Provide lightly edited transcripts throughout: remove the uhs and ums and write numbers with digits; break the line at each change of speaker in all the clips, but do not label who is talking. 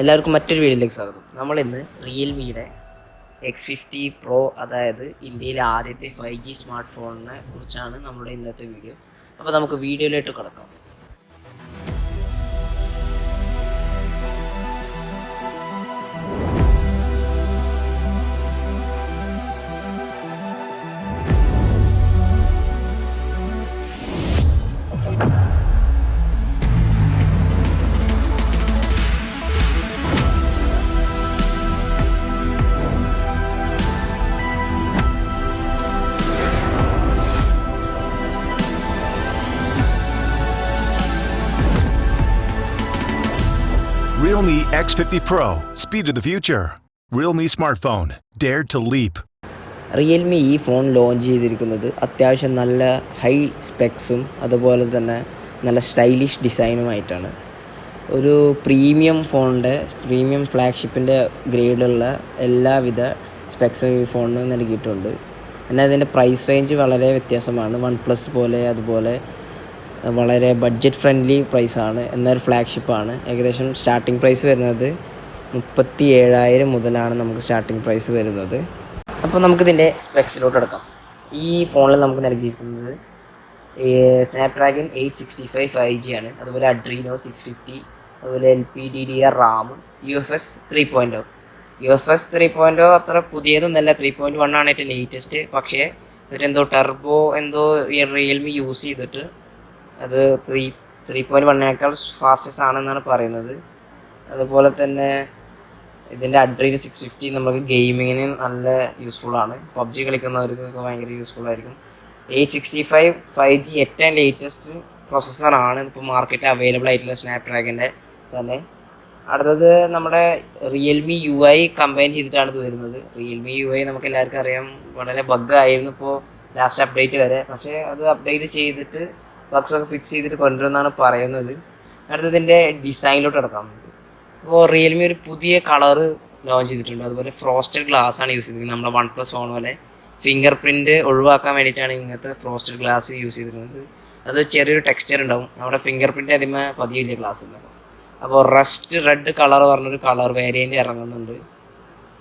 എല്ലാവർക്കും മറ്റൊരു വീഡിയോയിലേക്ക് സ്വാഗതം. നമ്മളിന്ന് റിയൽമിയുടെ X50 Pro, അതായത് ഇന്ത്യയിലെ ആദ്യത്തെ 5G സ്മാർട്ട് ഫോണിനെ കുറിച്ചാണ് നമ്മുടെ ഇന്നത്തെ വീഡിയോ. അപ്പോൾ നമുക്ക് വീഡിയോയിലോട്ട് കടക്കാം.
Realme X50 Pro, speed of the future. Realme smartphone, dared to leap.
Realme ഈ ഫോൺ ലോഞ്ച് ചെയ്തിരിക്കുന്നത് അത്യാവശ്യം നല്ല ഹൈ സ്പെക്സും അതുപോലെ തന്നെ നല്ല സ്റ്റൈലിഷ് ഡിസൈനുമായിട്ടാണ്. ഒരു പ്രീമിയം ഫ്ലാഗ്ഷിപ്പിൻ്റെ ഗ്രേഡുള്ള എല്ലാവിധ സ്പെക്സും ഈ ഫോണിന് നൽകിയിട്ടുണ്ട്. എന്നാൽ ഇതിൻ്റെ പ്രൈസ് റേഞ്ച് വളരെ വ്യത്യാസമാണ്. OnePlus പോലെ അതുപോലെ വളരെ ബഡ്ജറ്റ് ഫ്രണ്ട്ലി പ്രൈസാണ്. എന്നൊരു ഫ്ലാഗ്ഷിപ്പാണ്. ഏകദേശം സ്റ്റാർട്ടിംഗ് പ്രൈസ് വരുന്നത് 37,000 മുതലാണ് നമുക്ക് സ്റ്റാർട്ടിംഗ് പ്രൈസ് വരുന്നത്. അപ്പോൾ നമുക്കിതിൻ്റെ സ്പെക്സിലോട്ട് എടുക്കാം. ഈ ഫോണിൽ നമുക്ക് നൽകിയിരിക്കുന്നത് സ്നാപ്ഡ്രാഗൺ 865 5G ആണ്. അതുപോലെ അഡ്രീനോ 650, അതുപോലെ LPDDR RAM, UFS 3.0. UFS 3.0 അത്ര പുതിയതൊന്നല്ല, 3.1 ആണ് ഏറ്റവും ലേറ്റസ്റ്റ്. പക്ഷേ ഇവരെന്തോ ടർബോ ഈ റിയൽമി യൂസ് ചെയ്തിട്ട് അത് 3.1നേക്കാൾ ഫാസ്റ്റസ്റ്റ് ആണെന്നാണ് പറയുന്നത്. അതുപോലെ തന്നെ ഇതിൻ്റെ അഡ്രീനോ 650 നമുക്ക് ഗെയിമിങ്ങിന് നല്ല യൂസ്ഫുള്ളാണ്. പബ്ജി കളിക്കുന്നവർക്കൊക്കെ ഭയങ്കര യൂസ്ഫുൾ ആയിരിക്കും. 865 5G ഏറ്റവും ലേറ്റസ്റ്റ് പ്രൊസസ്സറാണ് ഇപ്പോൾ മാർക്കറ്റിൽ അവൈലബിൾ ആയിട്ടുള്ള സ്നാപ്ഡ്രാഗൻ്റെ തന്നെ. അടുത്തത് നമ്മുടെ റിയൽമി UI കമ്പൈൻ ചെയ്തിട്ടാണ് ഇത് വരുന്നത്. റിയൽമി UI നമുക്ക് എല്ലാവർക്കും അറിയാം, വളരെ ബഗ്ഗായിരുന്നു ഇപ്പോൾ ലാസ്റ്റ് അപ്ഡേറ്റ് വരെ. പക്ഷേ അത് അപ്ഡേറ്റ് ചെയ്തിട്ട് ബഗ്സൊക്കെ ഫിക്സ് ചെയ്തിട്ട് കൊണ്ടുവരുമെന്നാണ് പറയുന്നത്. അടുത്തതിൻ്റെ ഡിസൈനിലോട്ട് കിടക്കാം. അപ്പോൾ റിയൽമി ഒരു പുതിയ കളറ് ലോഞ്ച് ചെയ്തിട്ടുണ്ട്. അതുപോലെ ഫ്രോസ്റ്റഡ് ഗ്ലാസ് ആണ് യൂസ് ചെയ്തിരിക്കുന്നത്. നമ്മുടെ OnePlus ഫോൺ പോലെ ഫിംഗർ പ്രിൻറ്റ് ഒഴിവാക്കാൻ വേണ്ടിയിട്ടാണ് ഇങ്ങനത്തെ ഫ്രോസ്റ്റഡ് ഗ്ലാസ് യൂസ് ചെയ്തിരിക്കുന്നത്. അത് ചെറിയൊരു ടെക്സ്ചർ ഉണ്ടാവും. നമ്മുടെ ഫിംഗർ പ്രിൻറ്റ് അതിമേ പതിയില്ല ഗ്ലാസ് ഉണ്ടാവും. അപ്പോൾ റസ്റ്റ് റെഡ് കളർ പറഞ്ഞൊരു കളർ വേരിയൻ്റ് ഇറങ്ങുന്നുണ്ട്.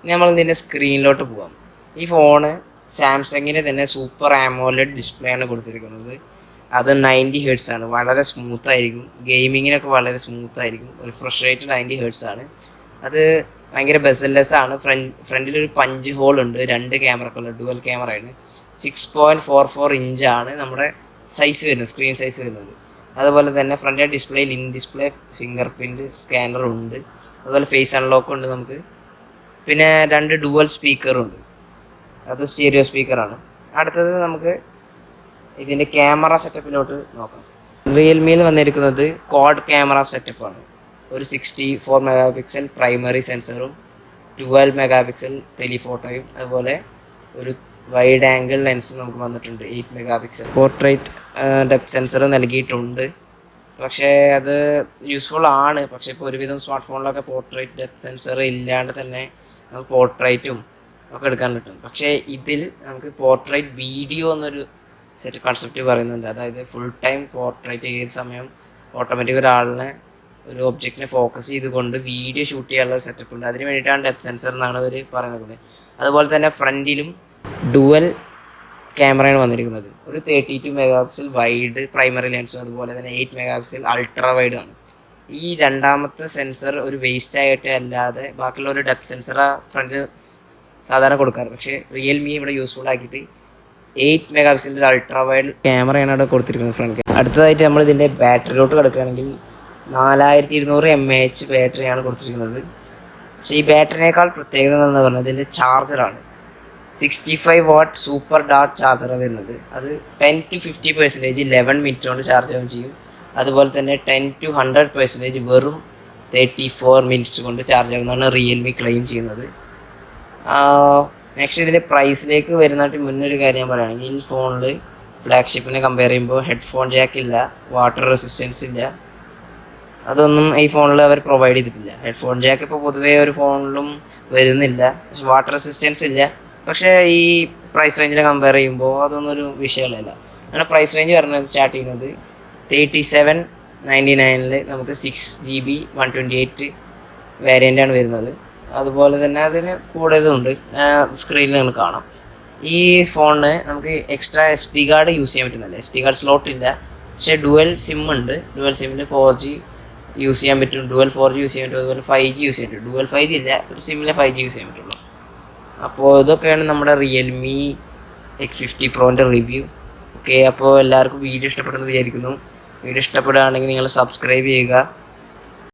ഇനി നമ്മൾ ഇതിൻ്റെ സ്ക്രീനിലോട്ട് പോകാം. ഈ ഫോണ് സാംസങ്ങിൻ്റെ തന്നെ സൂപ്പർ AMOLED ഡിസ്പ്ലേ ആണ് കൊടുത്തിരിക്കുന്നത്. അത് 90 Hz ആണ്. വളരെ സ്മൂത്തായിരിക്കും. ഗെയിമിങ്ങിനൊക്കെ വളരെ സ്മൂത്തായിരിക്കും. ഒരു ഫ്രഷ് റേറ്റ് 90 Hz ആണ്. അത് ഭയങ്കര ബെസൽലെസ് ആണ്. ഫ്രണ്ടിലൊരു പഞ്ച് ഹോൾ ഉണ്ട്. 2 ക്യാമറക്കുള്ള ഡുവൽ ക്യാമറയാണ്. 6.44 ഇഞ്ചാണ് നമ്മുടെ സൈസ് വരുന്നത്, സ്ക്രീൻ സൈസ് വരുന്നത്. അതുപോലെ തന്നെ ഫ്രണ്ടിലെ ഡിസ്പ്ലേയിൽ in display fingerprint scanner ഉണ്ട്. അതുപോലെ ഫേസ് അൺലോക്ക് ഉണ്ട് നമുക്ക്. പിന്നെ 2 ഡുവൽ സ്പീക്കറുണ്ട്. അത് സ്റ്റീരിയോ സ്പീക്കറാണ്. അടുത്തത് നമുക്ക് ഇതിൻ്റെ ക്യാമറ സെറ്റപ്പിലോട്ട് നോക്കാം. റിയൽമിയിൽ വന്നിരിക്കുന്നത് ക്വാഡ് ക്യാമറ സെറ്റപ്പാണ്. ഒരു 64 MP പ്രൈമറി സെൻസറും 12 MP ടെലിഫോട്ടോയും അതുപോലെ ഒരു വൈഡ് ആംഗിൾ ലെൻസും നമുക്ക് വന്നിട്ടുണ്ട്. 8 MP പോർട്രേറ്റ് ഡെപ്ത് സെൻസർ നൽകിയിട്ടുണ്ട്. പക്ഷേ അത് യൂസ്ഫുൾ ആണ്. പക്ഷേ ഇപ്പോൾ ഒരുവിധം സ്മാർട്ട് ഫോണിലൊക്കെ പോർട്രേറ്റ് ഡെപ്ത് സെൻസർ ഇല്ലാണ്ട് തന്നെ നമുക്ക് പോർട്രേറ്റും ഒക്കെ എടുക്കാൻ പറ്റും. പക്ഷേ ഇതിൽ നമുക്ക് പോർട്രേറ്റ് വീഡിയോ എന്നൊരു സെറ്റ് കൺസെപ്റ്റ് പറയുന്നുണ്ട്. അതായത് ഫുൾ ടൈം പോർട്രേറ്റ് ഏത് സമയം ഓട്ടോമാറ്റിക് ഒരാളിനെ ഒരു ഒബ്ജക്റ്റിനെ ഫോക്കസ് ചെയ്തുകൊണ്ട് വീഡിയോ ഷൂട്ട് ചെയ്യാനുള്ള സെറ്റപ്പ് ഉണ്ട്. അതിന് വേണ്ടിയിട്ടാണ് ഡെപ്ത് സെൻസർ എന്നാണ് അവർ പറയുന്നത്. അതുപോലെ തന്നെ ഫ്രണ്ടിലും ഡുവൽ ക്യാമറയാണ് വന്നിരിക്കുന്നത്. ഒരു 32 MP വൈഡ് പ്രൈമറി ലെൻസും അതുപോലെ തന്നെ 8 MP അൾട്രാ വൈഡ് ആണ്. ഈ രണ്ടാമത്തെ സെൻസർ ഒരു വേസ്റ്റ് ആയിട്ട് അല്ലാതെ ബാക്കിയുള്ള ഒരു ഡെപ്ത് സെൻസർ ഫ്രണ്ടിൽ സാധാരണ കൊടുക്കാറ്. പക്ഷേ റിയൽമി ഇവിടെ യൂസ്ഫുൾ ആക്കിയിട്ട് 8 MP അൾട്രാ വൈഡ് ക്യാമറയാണ് അവിടെ കൊടുത്തിരിക്കുന്നത് ഫ്രണ്ട്. അടുത്തതായിട്ട് നമ്മൾ ഇതിൻ്റെ ബാറ്ററിയിലോട്ട് കിടക്കുകയാണെങ്കിൽ 4200 mAh ബാറ്ററിയാണ് കൊടുത്തിരിക്കുന്നത്. പക്ഷേ ഈ ബാറ്ററിനേക്കാൾ പ്രത്യേകത എന്ന് പറഞ്ഞാൽ ഇതിൻ്റെ ചാർജറാണ്. 65 വാട്ട് SuperDart ചാർജറാണ് വരുന്നത്. അത് 10 to 50% 11 മിനിറ്റ് കൊണ്ട് ചാർജ് ആവുകയും ചെയ്യും. അതുപോലെ തന്നെ 10 to 100% വെറും 34 മിനിറ്റ്സ് കൊണ്ട് ചാർജ് ആകുന്നതാണ് റിയൽമി ക്ലെയിം ചെയ്യുന്നത്. നെക്സ്റ്റ് ഇതിൻ്റെ പ്രൈസിലേക്ക് വരുന്നതായിട്ട് മുന്നൊരു കാര്യം പറയുകയാണെങ്കിൽ ഈ ഫോണിൽ ഫ്ലാഗ്ഷിപ്പിനെ കമ്പയർ ചെയ്യുമ്പോൾ ഹെഡ്ഫോൺ ജാക്ക് ഇല്ല, വാട്ടർ റെസിസ്റ്റൻസ് ഇല്ല. അതൊന്നും ഈ ഫോണിൽ അവർ പ്രൊവൈഡ് ചെയ്തിട്ടില്ല. ഹെഡ്ഫോൺ ജാക്ക് ഇപ്പോൾ പൊതുവേ ഒരു ഫോണിലും വരുന്നില്ല. പക്ഷെ വാട്ടർ റെസിസ്റ്റൻസ് ഇല്ല. പക്ഷേ ഈ പ്രൈസ് റേഞ്ചിനെ കമ്പയർ ചെയ്യുമ്പോൾ അതൊന്നും ഒരു വിഷയമല്ല. അങ്ങനെ പ്രൈസ് റേഞ്ച് പറഞ്ഞത് സ്റ്റാർട്ട് ചെയ്യുന്നത് 3799 നമുക്ക് 6GB 128 വേരിയൻ്റാണ് വരുന്നത്. അതുപോലെ തന്നെ അതിന് കൂടെ ഇതുണ്ട്, സ്ക്രീനിൽ നിങ്ങൾ കാണാം. ഈ ഫോണിന് നമുക്ക് എക്സ്ട്രാ SD കാർഡ് യൂസ് ചെയ്യാൻ പറ്റുന്നില്ല. SD കാർഡ് സ്ലോട്ട് ഇല്ല, പക്ഷേ ഡുവൽ സിം ഉണ്ട്. ഡുവൽ സിമ്മിൽ 4G യൂസ് ചെയ്യാൻ പറ്റും, ഡുവൽ 4G യൂസ് ചെയ്യാൻ പറ്റും, അതുപോലെ 5G യൂസ് ചെയ്യാൻ പറ്റും. ഡുവൽ 5G ഇല്ല, ഒരു സിമ്മിലെ 5G യൂസ് ചെയ്യാൻ പറ്റുള്ളൂ. അപ്പോൾ ഇതൊക്കെയാണ് നമ്മുടെ Realme X50 Proൻ്റെ റിവ്യൂ. ഓക്കെ, അപ്പോൾ എല്ലാവർക്കും വീഡിയോ ഇഷ്ടപ്പെട്ടെന്ന് വിചാരിക്കുന്നു. വീഡിയോ ഇഷ്ടപ്പെടുകയാണെങ്കിൽ നിങ്ങൾ സബ്സ്ക്രൈബ് ചെയ്യുക.